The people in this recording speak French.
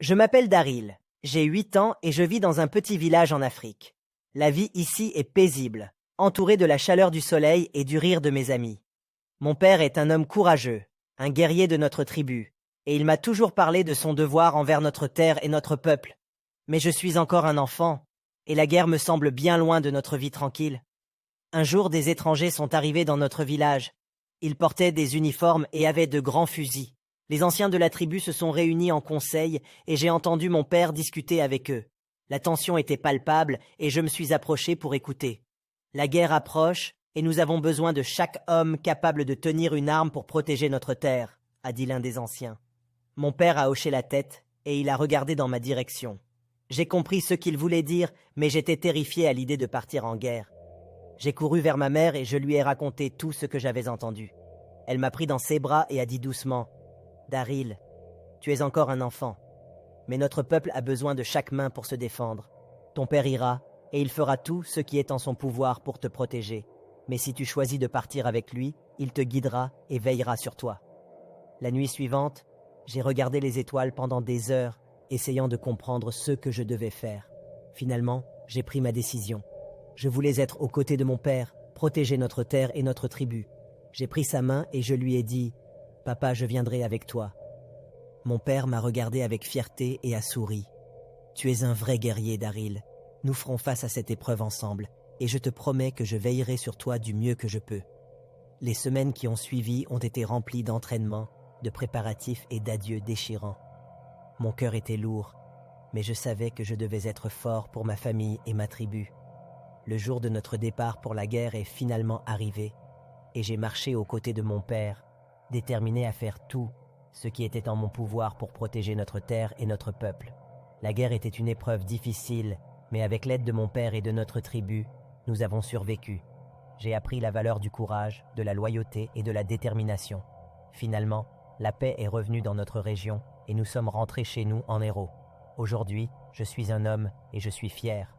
Je m'appelle Daryl, j'ai 8 ans et je vis dans un petit village en Afrique. La vie ici est paisible, entourée de la chaleur du soleil et du rire de mes amis. Mon père est un homme courageux, un guerrier de notre tribu, et il m'a toujours parlé de son devoir envers notre terre et notre peuple. Mais je suis encore un enfant, et la guerre me semble bien loin de notre vie tranquille. Un jour, des étrangers sont arrivés dans notre village. Ils portaient des uniformes et avaient de grands fusils. Les anciens de la tribu se sont réunis en conseil et j'ai entendu mon père discuter avec eux. La tension était palpable et je me suis approché pour écouter. La guerre approche et nous avons besoin de chaque homme capable de tenir une arme pour protéger notre terre, a dit l'un des anciens. Mon père a hoché la tête et il a regardé dans ma direction. J'ai compris ce qu'il voulait dire, mais j'étais terrifié à l'idée de partir en guerre. J'ai couru vers ma mère et je lui ai raconté tout ce que j'avais entendu. Elle m'a pris dans ses bras et a dit doucement « Daryl, tu es encore un enfant, mais notre peuple a besoin de chaque main pour se défendre. Ton père ira et il fera tout ce qui est en son pouvoir pour te protéger. Mais si tu choisis de partir avec lui, il te guidera et veillera sur toi. » La nuit suivante, j'ai regardé les étoiles pendant des heures, essayant de comprendre ce que je devais faire. Finalement, j'ai pris ma décision. Je voulais être aux côtés de mon père, protéger notre terre et notre tribu. J'ai pris sa main et je lui ai dit « Papa, je viendrai avec toi. » Mon père m'a regardé avec fierté et a souri. « Tu es un vrai guerrier, Daryl. Nous ferons face à cette épreuve ensemble et je te promets que je veillerai sur toi du mieux que je peux. » Les semaines qui ont suivi ont été remplies d'entraînements, de préparatifs et d'adieux déchirants. Mon cœur était lourd, mais je savais que je devais être fort pour ma famille et ma tribu. Le jour de notre départ pour la guerre est finalement arrivé, et j'ai marché aux côtés de mon père, déterminé à faire tout ce qui était en mon pouvoir pour protéger notre terre et notre peuple. La guerre était une épreuve difficile, mais avec l'aide de mon père et de notre tribu, nous avons survécu. J'ai appris la valeur du courage, de la loyauté et de la détermination. Finalement, la paix est revenue dans notre région et nous sommes rentrés chez nous en héros. Aujourd'hui, je suis un homme et je suis fier.